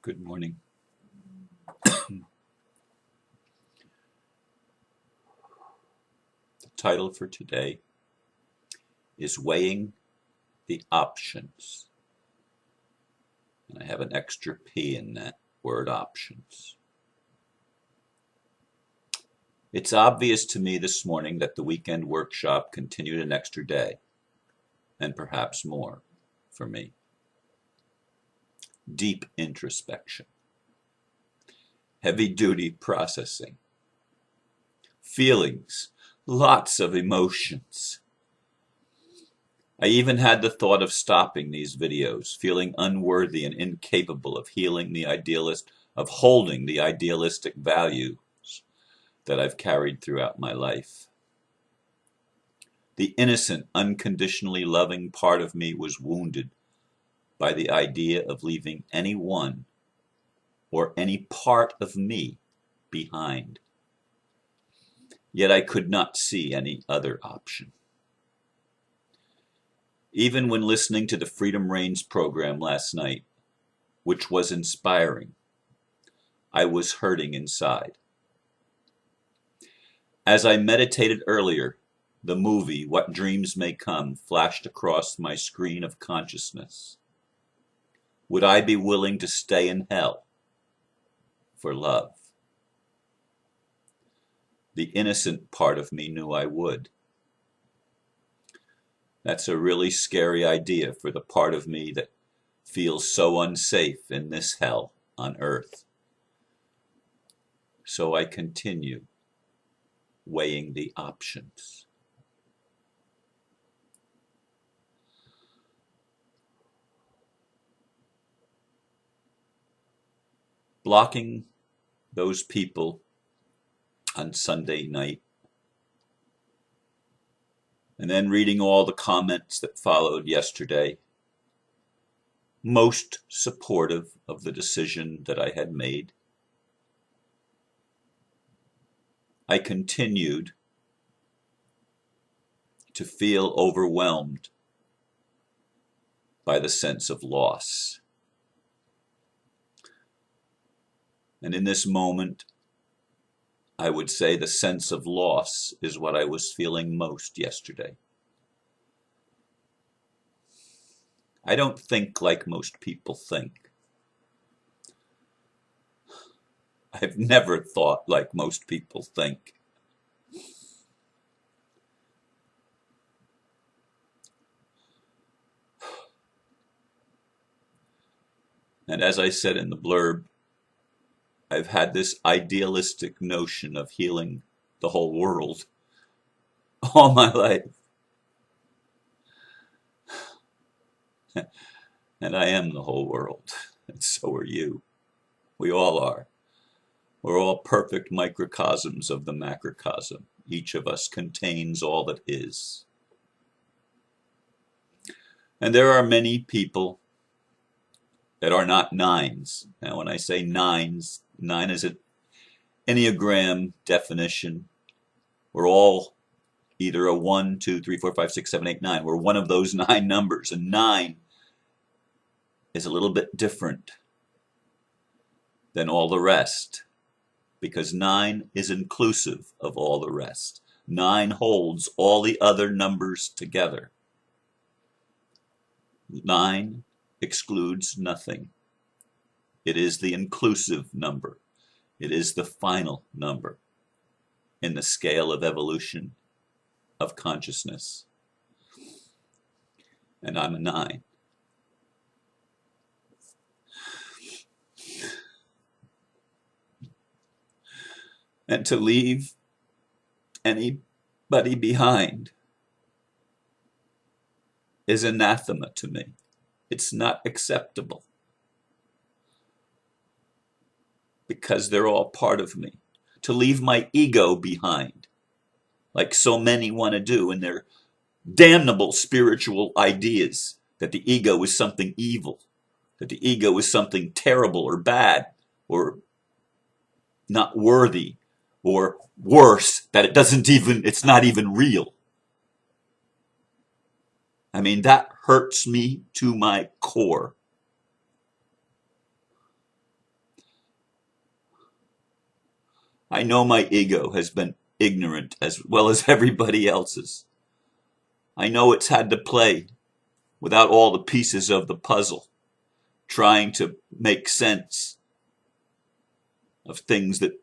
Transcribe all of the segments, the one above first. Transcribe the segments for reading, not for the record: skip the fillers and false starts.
Good morning. The title for today is Weighing the Options. And I have an extra P in that word options. It's obvious to me this morning that the weekend workshop continued an extra day, and perhaps more, for me. Deep introspection, heavy-duty processing, feelings, lots of emotions. I even had the thought of stopping these videos, feeling unworthy and incapable of healing the idealist, of holding the idealistic values that I've carried throughout my life. The innocent, unconditionally loving part of me was wounded by the idea of leaving anyone or any part of me behind. Yet I could not see any other option. Even when listening to the Freedom Reigns program last night, which was inspiring, I was hurting inside. As I meditated earlier, the movie What Dreams May Come flashed across my screen of consciousness. Would I be willing to stay in hell for love? The innocent part of me knew I would. That's a really scary idea for the part of me that feels so unsafe in this hell on earth. So I continue weighing the options. Blocking those people on Sunday night, and then reading all the comments that followed yesterday, most supportive of the decision that I had made, I continued to feel overwhelmed by the sense of loss. And in this moment, I would say the sense of loss is what I was feeling most yesterday. I don't think like most people think. I've never thought like most people think. And as I said in the blurb, I've had this idealistic notion of healing the whole world all my life. And I am the whole world, and so are you. We all are. We're all perfect microcosms of the macrocosm. Each of us contains all that is. And there are many people that are not nines. Now, when I say nines, nine is an Enneagram definition. We're all either a 1, 2, 3, 4, 5, 6, 7, 8, 9. We're one of those 9 numbers. And 9 is a little bit different than all the rest, because 9 is inclusive of all the rest. 9 holds all the other numbers together. 9 excludes nothing. It is the inclusive number. It is the final number in the scale of evolution of consciousness. And I'm a 9. And to leave anybody behind is anathema to me. It's not acceptable, because they're all part of me. To leave my ego behind, like so many want to do in their damnable spiritual ideas, that the ego is something evil, that the ego is something terrible or bad or not worthy, or worse, that it's not even real. I mean, that hurts me to my core. I know my ego has been ignorant as well as everybody else's. I know it's had to play without all the pieces of the puzzle, trying to make sense of things that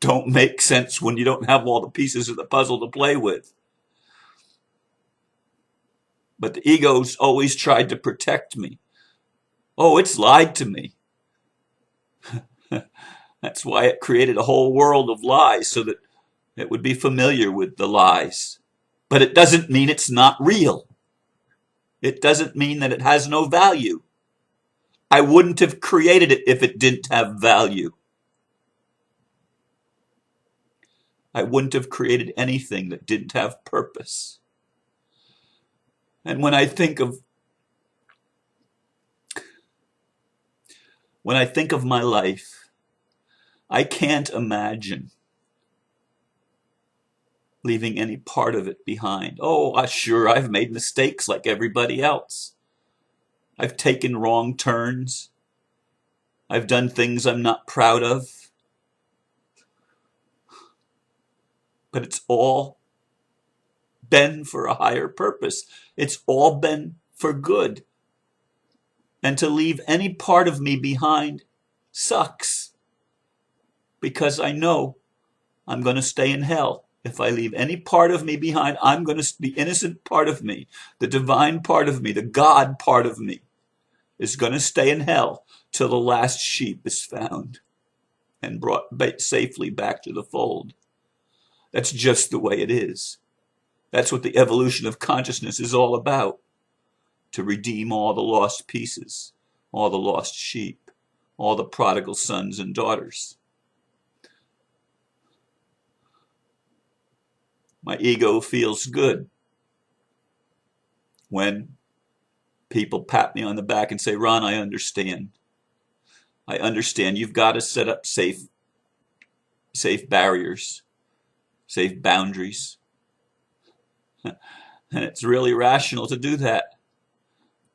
don't make sense when you don't have all the pieces of the puzzle to play with. But the ego's always tried to protect me. Oh, it's lied to me. That's why it created a whole world of lies, so that it would be familiar with the lies. But it doesn't mean it's not real. It doesn't mean that it has no value. I wouldn't have created it if it didn't have value. I wouldn't have created anything that didn't have purpose. And when I think of my life, I can't imagine leaving any part of it behind. Oh, sure, I've made mistakes like everybody else. I've taken wrong turns. I've done things I'm not proud of. But it's all been for a higher purpose. It's all been for good. And to leave any part of me behind sucks. Because I know I'm going to stay in hell. If I leave any part of me behind, the innocent part of me, the divine part of me, the God part of me, is going to stay in hell till the last sheep is found and brought safely back to the fold. That's just the way it is. That's what the evolution of consciousness is all about. To redeem all the lost pieces, all the lost sheep, all the prodigal sons and daughters. My ego feels good when people pat me on the back and say, Ron, I understand. I understand. You've got to set up safe barriers, safe boundaries. And it's really rational to do that.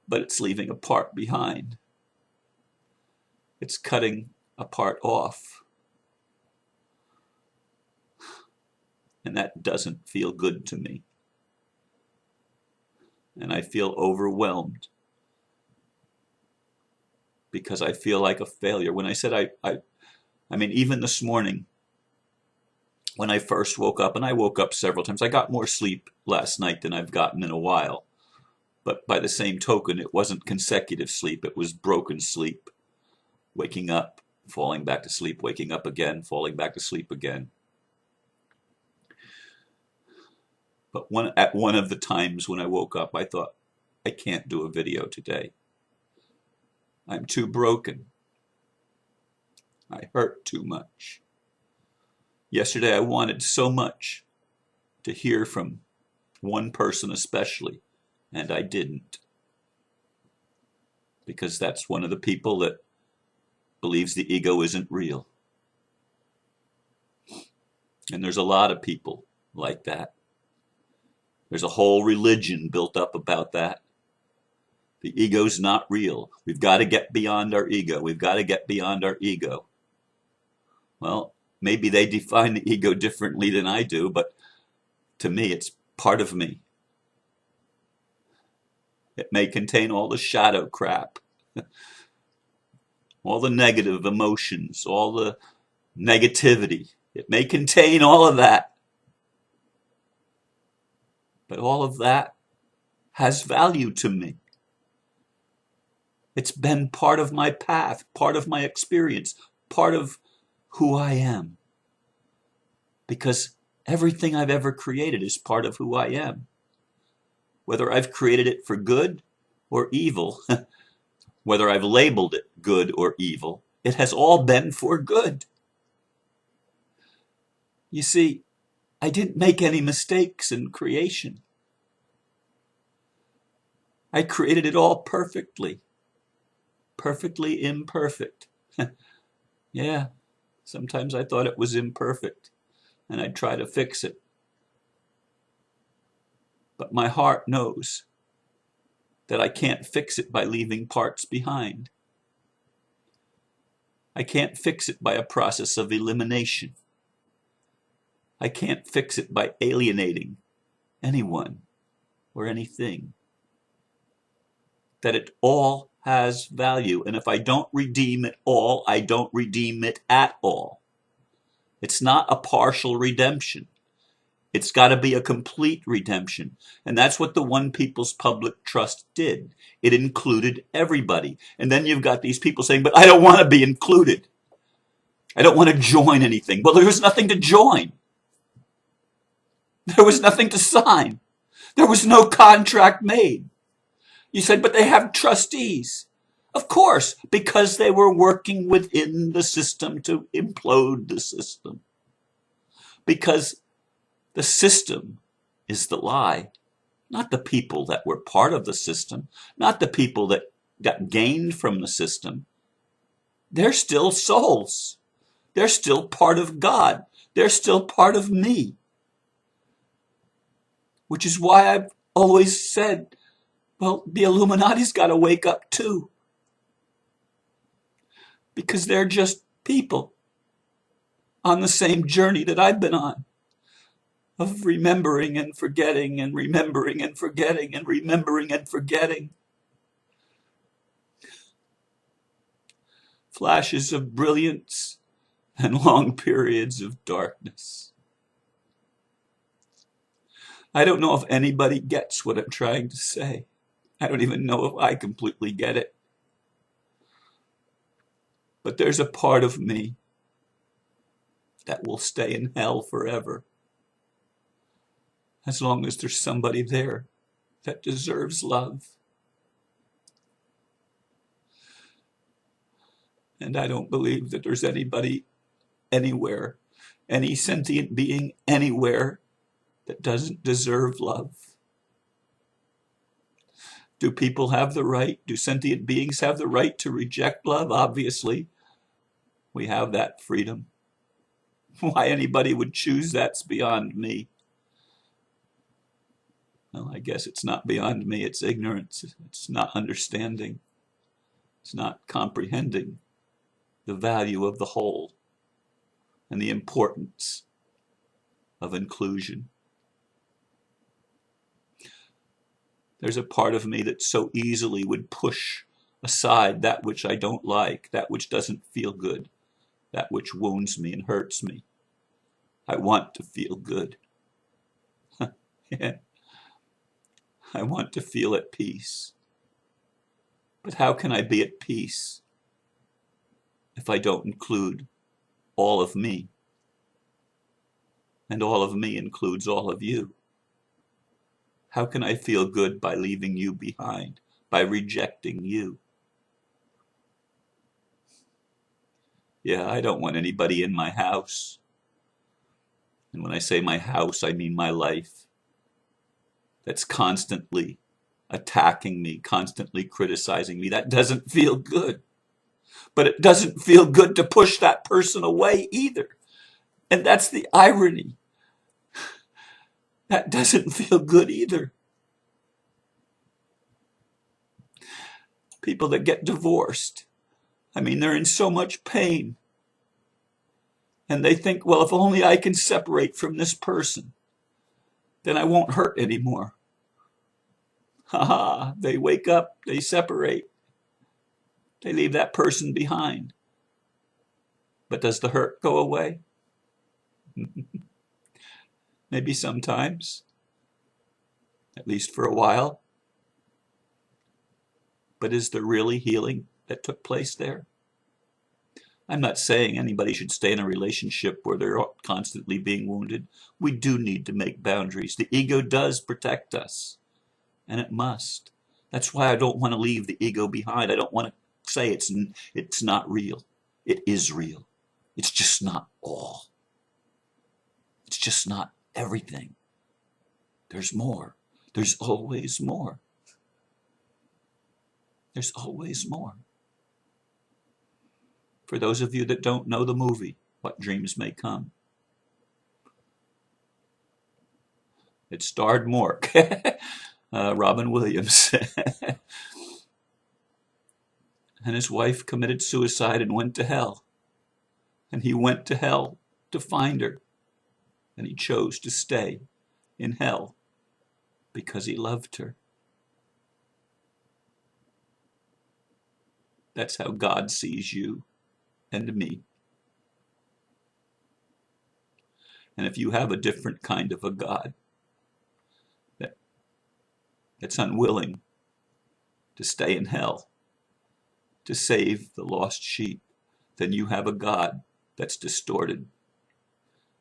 But it's leaving a part behind. It's cutting a part off. And that doesn't feel good to me. And I feel overwhelmed. Because I feel like a failure. When I said I mean, even this morning, when I first woke up, and I woke up several times, I got more sleep last night than I've gotten in a while. But by the same token, it wasn't consecutive sleep. It was broken sleep. Waking up, falling back to sleep, waking up again, falling back to sleep again. But at one of the times when I woke up, I thought, I can't do a video today. I'm too broken. I hurt too much. Yesterday I wanted so much to hear from one person especially, and I didn't. Because that's one of the people that believes the ego isn't real. And there's a lot of people like that. There's a whole religion built up about that. The ego's not real. We've got to get beyond our ego. We've got to get beyond our ego. Well, maybe they define the ego differently than I do, but to me, it's part of me. It may contain all the shadow crap, all the negative emotions, all the negativity. It may contain all of that. But all of that has value to me. It's been part of my path, part of my experience, part of who I am. Because everything I've ever created is part of who I am. Whether I've created it for good or evil, whether I've labeled it good or evil, it has all been for good. You see, I didn't make any mistakes in creation. I created it all perfectly. Perfectly imperfect. Yeah, sometimes I thought it was imperfect, and I'd try to fix it. But my heart knows that I can't fix it by leaving parts behind. I can't fix it by a process of elimination. I can't fix it by alienating anyone or anything. That it all has value. And if I don't redeem it all, I don't redeem it at all. It's not a partial redemption. It's got to be a complete redemption. And that's what the One People's Public Trust did. It included everybody. And then you've got these people saying, but I don't want to be included. I don't want to join anything. Well, there was nothing to join. There was nothing to sign. There was no contract made. You said, but they have trustees. Of course, because they were working within the system to implode the system. Because the system is the lie, not the people that were part of the system, not the people that got gained from the system. They're still souls. They're still part of God. They're still part of me. Which is why I've always said, well, the Illuminati's got to wake up too. Because they're just people on the same journey that I've been on. Of remembering and forgetting and remembering and forgetting and remembering and forgetting. Flashes of brilliance and long periods of darkness. I don't know if anybody gets what I'm trying to say. I don't even know if I completely get it. But there's a part of me that will stay in hell forever. As long as there's somebody there that deserves love. And I don't believe that there's anybody anywhere, any sentient being anywhere that doesn't deserve love. Do people have the right? Do sentient beings have the right to reject love? Obviously, we have that freedom. Why anybody would choose that's beyond me. Well, I guess it's not beyond me. It's ignorance. It's not understanding. It's not comprehending the value of the whole and the importance of inclusion. There's a part of me that so easily would push aside that which I don't like, that which doesn't feel good, that which wounds me and hurts me. I want to feel good. Yeah. I want to feel at peace. But how can I be at peace if I don't include all of me? And all of me includes all of you. How can I feel good by leaving you behind, by rejecting you? Yeah, I don't want anybody in my house. And when I say my house, I mean my life. That's constantly attacking me, constantly criticizing me. That doesn't feel good. But it doesn't feel good to push that person away either. And that's the irony. That doesn't feel good either. People that get divorced, I mean, they're in so much pain. And they think, well, if only I can separate from this person, then I won't hurt anymore. Ha! They wake up, they separate. They leave that person behind. But does the hurt go away? Maybe sometimes, at least for a while. But is there really healing that took place there? I'm not saying anybody should stay in a relationship where they're constantly being wounded. We do need to make boundaries. The ego does protect us, and it must. That's why I don't want to leave the ego behind. I don't want to say it's not real. It is real. It's just not all. It's just not everything. There's more. There's always more. There's always more. For those of you that don't know the movie, What Dreams May Come, it starred Mork, Robin Williams. And his wife committed suicide and went to hell. And he went to hell to find her. and he chose to stay in hell because he loved her. That's how God sees you and me. And if you have a different kind of a God that's unwilling to stay in hell to save the lost sheep, then you have a God that's distorted.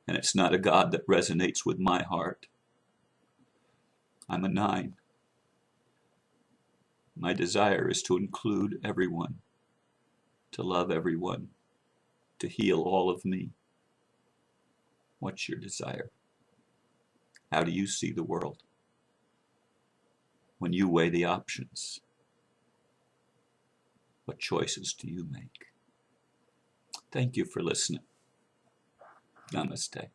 And it's not a God that resonates with my heart. I'm a 9. My desire is to include everyone, to love everyone, to heal all of me. What's your desire? How do you see the world? When you weigh the options, what choices do you make? Thank you for listening. Namaste.